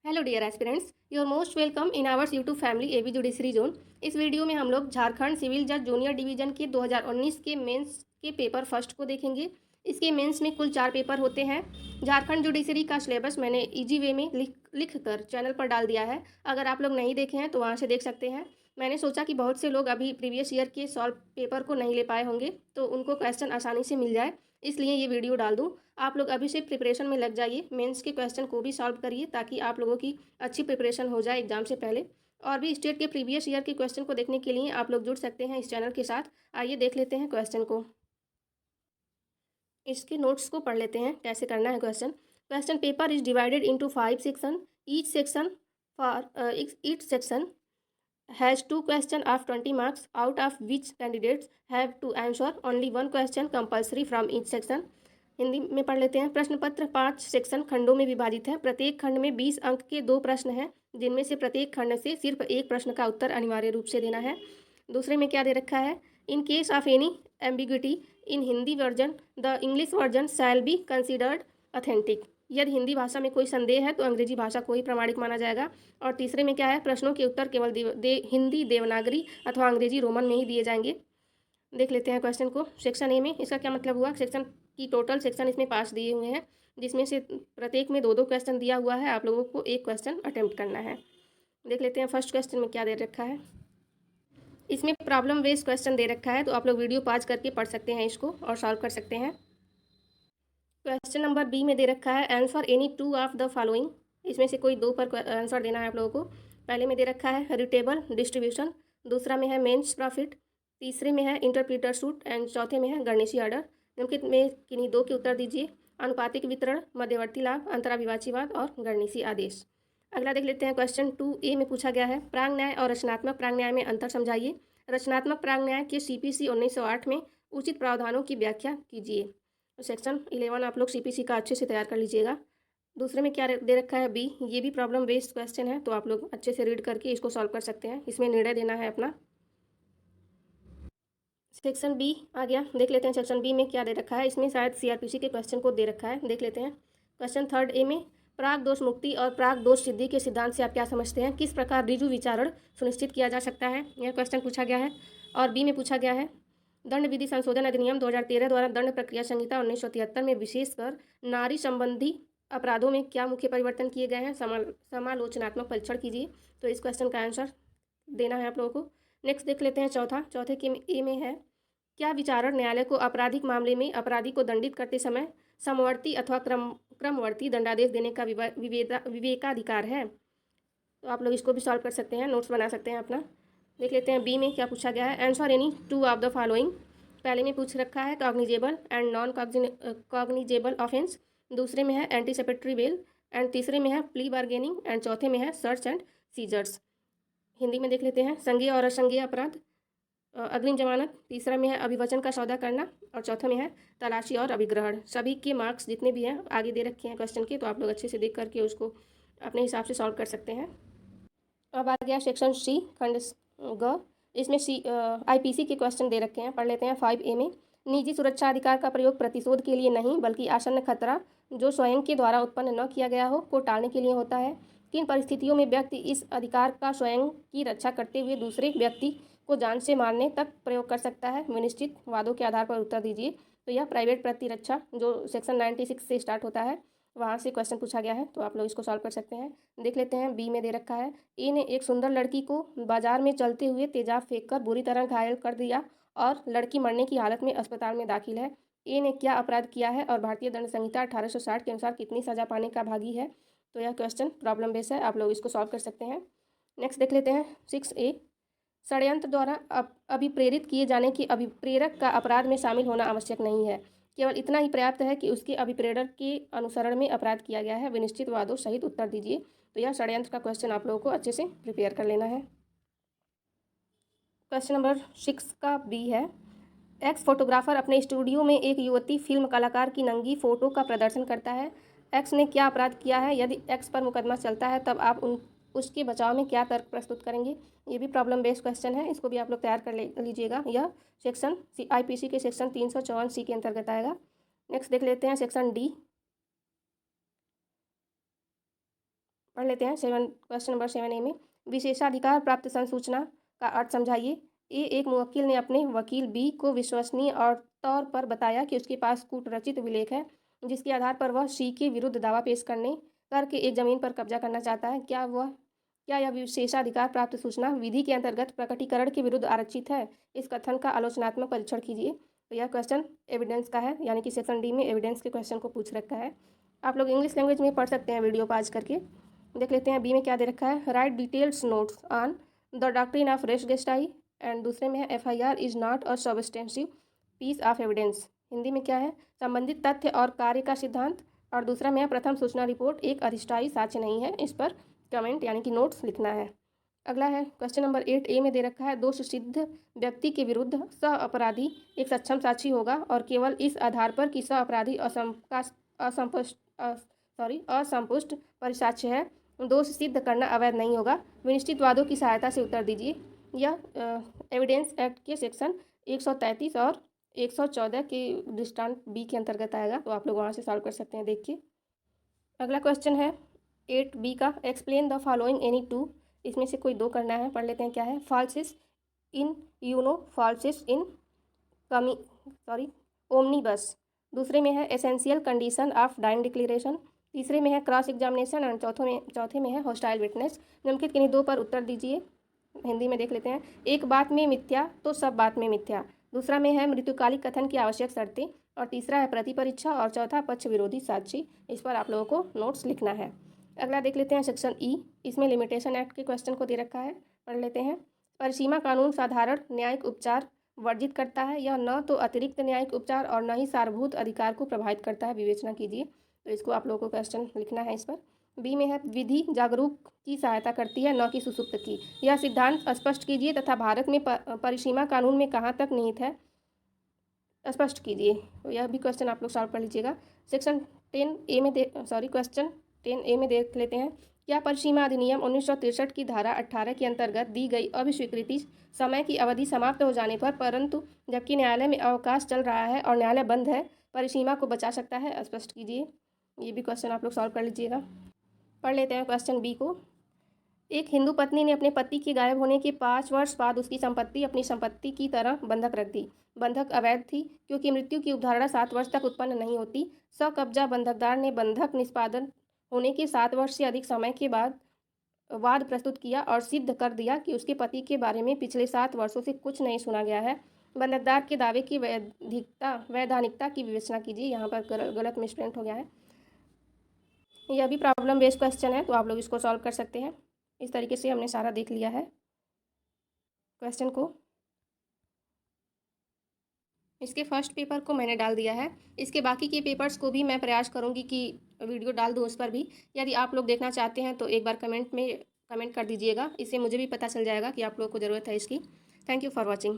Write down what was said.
Hello dear aspirants, your most welcome in ours YouTube family AB judiciary zone. इस video में हम लोग Jharkhand civil जज जूनियर डिवीजन के 2019 के मेंस के पेपर फर्स्ट को देखेंगे। इसके मेंस में कुल 4 पेपर होते हैं। झारखंड जुडिशरी का सिलेबस मैंने इजी वे में लिख कर चैनल पर डाल दिया है। अगर आप लोग नहीं देखे हैं तो वहाँ से देख सकते हैं। मैंने सोचा कि बहुत से लोग अभी प्रीवियस ईयर के सॉल्व पेपर को नहीं ले पाए होंगे, तो उनको क्वेश्चन आसानी से मिल जाए, इसलिए ये वीडियो डाल दूँ। आप लोग अभी से प्रिपरेशन में लग जाइए, मेंस के क्वेश्चन को भी सॉल्व करिए ताकि आप लोगों की अच्छी प्रिपरेशन हो जाए एग्जाम से पहले। और भी स्टेट के प्रीवियस ईयर के क्वेश्चन को देखने के लिए आप लोग जुड़ सकते हैं इस चैनल के साथ। आइए देख लेते हैं क्वेश्चन को। इसके नोट्स को पढ़ लेते हैं कैसे करना है question. Question paper is divided into 5 section. Each section has 2 questions of 20 marks, out of which candidates have to answer only 1 question compulsory from each section। Hindi में पढ़ लेते हैं। प्रश्न पत्र 5 सेक्शन खंडों में विभाजित है। प्रत्येक खंड में 20 अंक के 2 प्रश्न हैं, जिनमें से प्रत्येक खंड से सिर्फ एक प्रश्न का उत्तर अनिवार्य रूप से देना है। दूसरे में क्या दे रखा है? In case of any ambiguity in Hindi version the English version shall be considered authentic. यदि हिंदी भाषा में कोई संदेह है तो अंग्रेजी भाषा को ही प्रमाणिक माना जाएगा। और तीसरे में क्या है? प्रश्नों के उत्तर केवल हिंदी देवनागरी अथवा अंग्रेजी रोमन में ही दिए जाएंगे। देख लेते हैं क्वेश्चन को। सेक्शन ए में इसका क्या मतलब हुआ? सेक्शन की टोटल सेक्शन इसमें 5 दिए हुए हैं, जिसमें से प्रत्येक में 2-2 क्वेश्चन दिया हुआ है। आप लोगों को एक क्वेश्चन अटेम्प्ट करना है। देख लेते हैं फर्स्ट क्वेश्चन में क्या दे रखा है। इसमें प्रॉब्लम बेस्ड क्वेश्चन दे रखा है, तो आप लोग वीडियो पॉज करके पढ़ सकते हैं इसको और सॉल्व कर सकते हैं। क्वेश्चन नंबर बी में दे रखा है answer any 2 of the following. इसमें से कोई 2 पर आंसर देना है आप लोगों को। पहले में दे रखा है रिटेबल डिस्ट्रीब्यूशन, दूसरा में है मेंस प्रॉफिट, तीसरे में है इंटरप्रीटर सूट एंड चौथे में है गर्निशी ऑर्डर। निम्नलिखित में किन्हीं 2 के उत्तर दीजिए। अनुपातिक वितरण, मध्यवर्ती लाभ, अंतराभिवाचीवाद और गर्निशी आदेश। अगला देख लेते हैं। क्वेश्चन 2A में पूछा गया है प्रांग न्याय और रचनात्मक प्रांग न्याय में अंतर समझाइए। रचनात्मक प्रांग न्याय के CPC 1908 में उचित प्रावधानों की व्याख्या कीजिए। सेक्शन 11 आप लोग CPC का अच्छे से तैयार कर लीजिएगा। दूसरे में क्या दे रखा है? बी। ये भी प्रॉब्लम बेस्ड क्वेश्चन है, तो आप लोग अच्छे से रीड करके इसको सॉल्व कर सकते हैं। इसमें निर्णय देना है अपना। सेक्शन बी आ गया। देख लेते हैं सेक्शन बी में क्या दे रखा है। इसमें शायद CRPC के क्वेश्चन को दे रखा है, देख लेते हैं। क्वेश्चन 3A में प्राग दोष मुक्ति और प्राग दोष सिद्धि के सिद्धांत से आप क्या समझते हैं? किस प्रकार ऋजु विचारण सुनिश्चित किया जा सकता है? यह क्वेश्चन पूछा गया है। और बी में पूछा गया है दंड विधि संशोधन अधिनियम 2013 द्वारा दंड प्रक्रिया संहिता 1973 में विशेषकर नारी संबंधी अपराधों में क्या मुख्य परिवर्तन किए गए हैं? समालोचनात्मक परीक्षण कीजिए। तो इस क्वेश्चन का आंसर देना है आप लोगों को। नेक्स्ट देख लेते हैं चौथे के ए में है क्या विचारण न्यायालय को आपराधिक मामले में अपराधी को दंडित करते समय समवर्ती अथवा क्रमवर्ती दंडादेश देने का विवेकाधिकार है? तो आप लोग इसको भी सॉल्व कर सकते हैं, नोट्स बना सकते हैं अपना। देख लेते हैं बी में क्या पूछा गया है। Answer any 2 of the following. पहले में पूछ रखा है cognizable and non cognizable offence, दूसरे में है एंटीसिपेटरी बेल एंड तीसरे में है प्ली बार्गेनिंग एंड चौथे में है सर्च एंड सीजर्स। हिंदी में देख लेते हैं संज्ञेय और असंज्ञेय अपराध, अग्रिम जमानत, तीसरा में है अभिवचन का सौदा करना और चौथे में है तलाशी और अभिग्रहण। सभी के मार्क्स जितने भी हैं आगे दे रखे हैं क्वेश्चन के, तो आप लोग अच्छे से देख करके उसको अपने हिसाब से सॉल्व कर सकते हैं। अब आ गया सेक्शन सी खंड ग। इसमें IPC के क्वेश्चन दे रखे हैं, पढ़ लेते हैं। 5A में निजी सुरक्षा अधिकार का प्रयोग प्रतिशोध के लिए नहीं बल्कि आसन्न खतरा जो स्वयं के द्वारा उत्पन्न न किया गया हो को टालने के लिए होता है। किन परिस्थितियों में व्यक्ति इस अधिकार का स्वयं की रक्षा करते हुए दूसरे व्यक्ति को जान से मारने तक प्रयोग कर सकता है? विनिश्चित वादों के आधार पर उत्तर दीजिए। तो यह प्राइवेट प्रतिरक्षा जो सेक्शन 96 से स्टार्ट होता है, वहाँ से क्वेश्चन पूछा गया है, तो आप लोग इसको सॉल्व कर सकते हैं। देख लेते हैं बी में दे रखा है ए ने एक सुंदर लड़की को बाजार में चलते हुए तेजाब फेंककर बुरी तरह घायल कर दिया और लड़की मरने की हालत में अस्पताल में दाखिल है। ए ने क्या अपराध किया है और भारतीय दंड संहिता 1860 के अनुसार कितनी सजा पाने का भागी है? तो यह क्वेश्चन प्रॉब्लम बेस है, आप लोग इसको सॉल्व कर सकते हैं। नेक्स्ट देख लेते हैं 6A षड्यंत्र द्वारा अभिप्रेरित किए जाने की अभिप्रेरक का अपराध में शामिल होना आवश्यक नहीं है, केवल इतना ही पर्याप्त है कि उसके अभिप्रेरक के अनुसरण में अपराध किया गया है। विनिश्चित वादों सहित उत्तर दीजिए। तो यह षड्यंत्र का क्वेश्चन आप लोगों को अच्छे से प्रिपेयर कर लेना है। क्वेश्चन नंबर 6 का बी है एक्स फोटोग्राफर अपने स्टूडियो में एक युवती फिल्म कलाकार की नंगी फोटो का प्रदर्शन करता है। एक्स ने क्या अपराध किया है? यदि एक्स पर मुकदमा चलता है तब आप उसके बचाव में क्या तर्क प्रस्तुत करेंगे? ये भी प्रॉब्लम बेस्ड क्वेश्चन है, इसको भी आप लोग तैयार कर लीजिएगा। यह सेक्शन IPC के सेक्शन 354C के अंतर्गत आएगा। नेक्स्ट देख लेते हैं सेक्शन डी। पढ़ लेते हैं। क्वेश्चन नंबर 7A में विशेषाधिकार प्राप्त संसूचना का अर्थ समझाइए। ए, एक मुवक्किल ने अपने वकील बी को विश्वसनीय और तौर पर बताया कि उसके पास कूटरचित विलेख है जिसके आधार पर वह सी के विरुद्ध दावा पेश करके एक जमीन पर कब्जा करना चाहता है। क्या यह विशेषाधिकार प्राप्त सूचना विधि के अंतर्गत प्रकटीकरण के विरुद्ध आरक्षित है? इस कथन का आलोचनात्मक परीक्षण कीजिए। तो यह क्वेश्चन एविडेंस का है, यानी कि सेक्शन डी में एविडेंस के क्वेश्चन को पूछ रखा है। आप लोग इंग्लिश लैंग्वेज में पढ़ सकते हैं वीडियो पॉज करके। देख लेते हैं बी में क्या दे रखा है। Right details notes on the doctrine of res gestae, and दूसरे में है FIR is not a substantive piece of evidence. Hindi में क्या है? संबंधित तथ्य और कार्य का सिद्धांत। और दूसरा में है प्रथम सूचना रिपोर्ट एक अधिष्ठायी साक्ष्य नहीं है। इस पर कमेंट यानी कि नोट्स लिखना है। अगला है क्वेश्चन नंबर 8A में दे रखा है दोष सिद्ध व्यक्ति के विरुद्ध सह अपराधी एक सक्षम साक्षी होगा और केवल इस आधार पर कि सह अपराधी असंपुष्ट परिसाक्ष्य है दोष सिद्ध करना अवैध नहीं होगा। विनिश्चित वादों की सहायता से उत्तर दीजिए। यह एविडेंस एक्ट के सेक्शन 133 और 114 के दृष्टांत बी के अंतर्गत आएगा, तो आप लोग वहाँ से सॉल्व कर सकते हैं। देखिए अगला क्वेश्चन है 8B का। Explain the following any two. इसमें से कोई दो करना है। पढ़ लेते हैं क्या है। Falsus in uno, falsus in omnibus. दूसरे में है essential condition of dying declaration. तीसरे में है क्रॉस एग्जामिनेशन एंड चौथे में है हॉस्टाइल विटनेस। निम्नलिखित किन्हीं दो पर उत्तर दीजिए। हिंदी में देख लेते हैं। एक बात में मिथ्या तो सब बात में मिथ्या। दूसरा में है मृत्युकालिक कथन की आवश्यक शर्तें। और तीसरा है प्रति परीक्षा और चौथा पक्ष विरोधी साक्षी। इस पर आप लोगों को नोट्स लिखना है। अगला देख लेते हैं सेक्शन ई। इसमें लिमिटेशन एक्ट के क्वेश्चन को दे रखा है। पढ़ लेते हैं। परिसीमा कानून साधारण न्यायिक उपचार वर्जित करता है। यह न तो अतिरिक्त न्यायिक उपचार और न ही सार्वभौमिक अधिकार को प्रभावित करता है। विवेचना कीजिए। तो इसको आप लोगों को क्वेश्चन लिखना है। इस पर बी में है विधि जागरूक की सहायता करती है न कि सुसुप्त की। यह सिद्धांत स्पष्ट कीजिए तथा भारत में परिसीमा कानून में कहाँ तक निहित है स्पष्ट कीजिए। तो यह भी क्वेश्चन आप लोग सॉल्व कर लीजिएगा। सेक्शन 10A में क्वेश्चन 10A में देख लेते हैं। क्या परिसीमा अधिनियम 1963 की धारा 18 के अंतर्गत दी गई अभिस्वीकृति समय की अवधि समाप्त हो जाने पर, परंतु जबकि न्यायालय में अवकाश चल रहा है और न्यायालय बंद है, परिसीमा को बचा सकता है? स्पष्ट कीजिए। ये भी क्वेश्चन आप लोग सॉल्व कर लीजिएगा। पढ़ लेते हैं क्वेश्चन बी को। एक हिंदू पत्नी ने अपने पति के गायब होने के 5 वर्ष बाद उसकी संपत्ति अपनी संपत्ति की तरह बंधक रख दी। बंधक अवैध थी क्योंकि मृत्यु की अवधारणा 7 वर्ष तक उत्पन्न नहीं होती। कब्जा बंधकदार ने बंधक निष्पादन होने के 7 वर्ष से अधिक समय के बाद वाद प्रस्तुत किया और सिद्ध कर दिया कि उसके पति के बारे में पिछले 7 वर्षों से कुछ नहीं सुना गया है। बंधकदार के दावे की वैधानिकता की विवेचना कीजिए। यहाँ पर गलत मिसप्रिंट हो गया है। यह भी प्रॉब्लम बेस्ड क्वेश्चन है, तो आप लोग इसको सॉल्व कर सकते हैं। इस तरीके से हमने सारा देख लिया है क्वेश्चन को। इसके फर्स्ट पेपर को मैंने डाल दिया है। इसके बाकी के पेपर्स को भी मैं प्रयास करूंगी कि वीडियो डाल दूं उस पर भी। यदि आप लोग देखना चाहते हैं तो एक बार कमेंट कर दीजिएगा। इससे मुझे भी पता चल जाएगा कि आप लोगों को ज़रूरत है इसकी। Thank you for watching.